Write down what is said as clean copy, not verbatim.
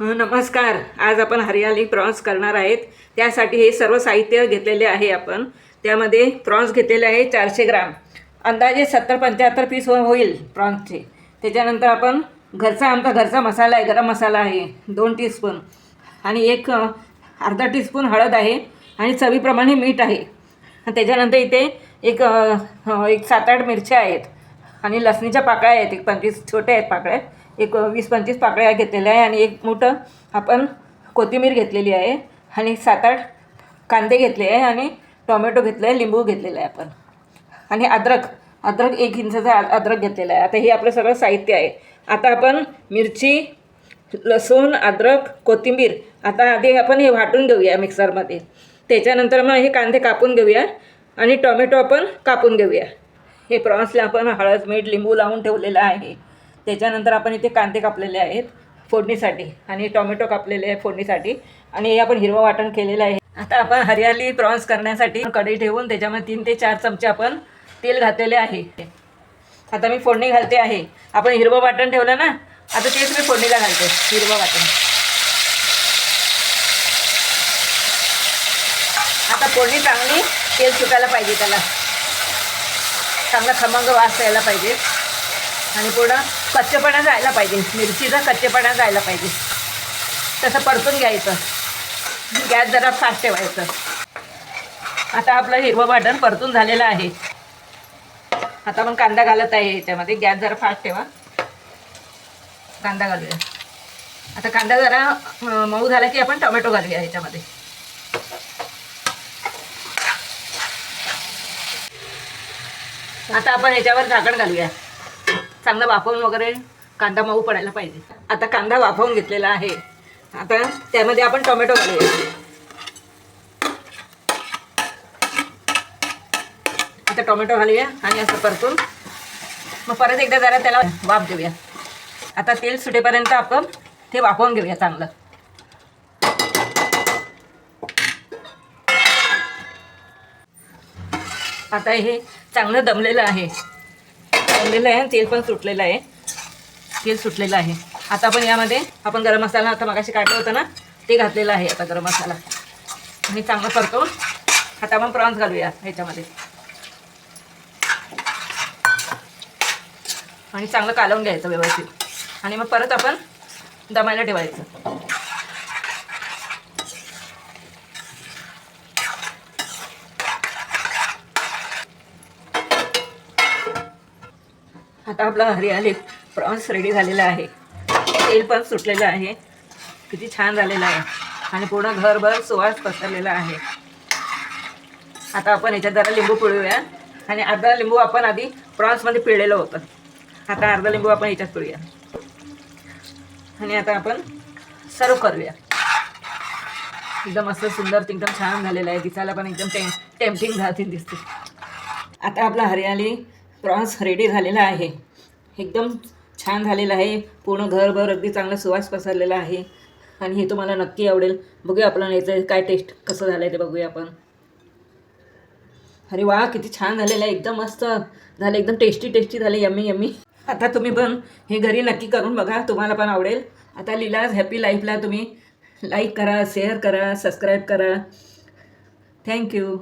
नमस्कार. आज आपण हरियाली प्रॉन्स करणार आहेत. त्यासाठी हे सर्व साहित्य घेतलेले आहे आपण. त्यामध्ये प्रॉन्स घेतलेले आहे 400 ग्राम, अंदाजे 70-75 पीस होईल प्रॉन्सचे. त्याच्यानंतर आपण आमचा घरचा मसाला आहे, गरम मसाला आहे 2 टीस्पून, आणि अर्धा टीस्पून हळद आहे, आणि चवीप्रमाणे मीठ आहे. त्याच्यानंतर इथे एक 7-8 मिरच्या आहेत, आणि लसणीच्या पाकळ्या आहेत, एक 25 छोट्या आहेत पाकळ्या, एक 20-25 पाकळ्या घेतलेल्या आहे, आणि एक मोठं आपण कोथिंबीर घेतलेली आहे, आणि 7-8 कांदे घेतले आहे, आणि टोमॅटो घेतले आहे, लिंबू घेतलेलं आहे आपण, आणि अद्रक 1 इंचाचा अद्रक घेतलेला आहे. आता हे आपलं सगळं साहित्य आहे. आता आपण मिरची, लसूण, अद्रक, कोथिंबीर आता आधी आपण हे वाटून घेऊया मिक्सरमध्ये. त्याच्यानंतर मग हे कांदे कापून घेऊया, आणि टोमॅटो आपण कापून घेऊया. हे प्रॉन्सला आपण हळद, मीठ, लिंबू लावून ठेवलेलं आहे. त्याच्यानंतर आपण इथे कांदे कापलेले आहेत फोडणीसाठी, आणि टोमॅटो कापलेले आहे फोडणीसाठी, आणि हे आपण हिरवं वाटण केलेलं आहे. आता आपण हरियाली प्रॉन्स करण्यासाठी कढई ठेवून त्याच्यामध्ये 3 ते 4 चमचे आपण तेल घातलेले आहे. आता मी फोडणी घालते आहे. आपण हिरवं वाटण ठेवलं ना, आता तेच मी फोडणीला घालते, हिरवं वाटण. आता फोडणी चांगली तेल सुटायला पाहिजे, त्याला चांगला खमंग वास यायला पाहिजे, आणि पूर्ण कच्चेपणा जायला पाहिजे, मिरचीचा कच्चेपणा जायला पाहिजे. तसं परतून घ्यायचं. गॅस जरा फास्ट ठेवायचं. आता आपलं हिरवं वाटण परतून झालेलं आहे. आता आपण कांदा घालत आहे याच्यामध्ये. गॅस जरा फास्ट ठेवा. कांदा घालूया. आता कांदा जरा मऊ झाला की आपण टोमॅटो घालूया ह्याच्यामध्ये. आता आपण याच्यावर झाकण घालूया. चांगलं वाफवून वगैरे कांदा मऊ पडायला पाहिजे. आता कांदा वाफवून घेतलेला आहे. आता त्यामध्ये आपण टोमॅटो घालूया. आता टोमॅटो घालूया, आणि असं परतून मग परत एकदा जरा त्याला वाफ देऊया. आता तेल सुटेपर्यंत आपण ते वाफवून घेऊया चांगलं. आता हे चांगलं दमलेलं आहे, तेल पण सुटलेलं आहे, तेल सुटलेलं आहे. आता आपण यामध्ये आपण गरम मसाला आता मगाशी काढलं होतं ना, ते घातलेलं आहे. आता गरम मसाला आणि चांगलं परतवून आता आपण प्रॉन्स घालूया ह्याच्यामध्ये, आणि चांगलं कालवून घ्यायचं व्यवस्थित, आणि मग परत आपण दमायला ठेवायचं. आता आपला हरियाली प्रॉन्स रेडी झालेला आहे. तेल पण सुटलेलं आहे, किती छान झालेलं आहे, आणि पूर्ण घरभर सुवास पसरलेला आहे. आता आपण ह्याच्यात जरा लिंबू पिळूया, आणि अर्धा लिंबू आपण आधी प्रॉन्समध्ये पिळलेलं होतं. आता अर्धा लिंबू आपण ह्याच्यात पिळूया, आणि आता आपण सर्व करूया. एकदम मस्त सुंदर, एकदम छान झालेलं आहे. दिसायला पण एकदम टेम्पटिंग झालेली दिसते. आता आपला हरियाली प्रॉन्स रेडी झालेला आहे. एकदम छान झालेला आहे. पूर्ण घरभर अगदी चांगला सुवास पसरलेला आहे, आणि हे तुम्हाला नक्की आवडेल. बघूया आपल्याला याचं काय टेस्ट कसं झालं आहे ते बघूया आपण. अरे वा, किती छान झालेलं आहे. एकदम मस्त झालं, एकदम टेस्टी झालं, यम्मी. आता तुम्ही पण हे घरी नक्की करून बघा, तुम्हाला पण आवडेल. आता लीलाज हॅपी लाईफला तुम्ही लाईक करा, शेअर करा, सबस्क्राईब करा. थँक्यू.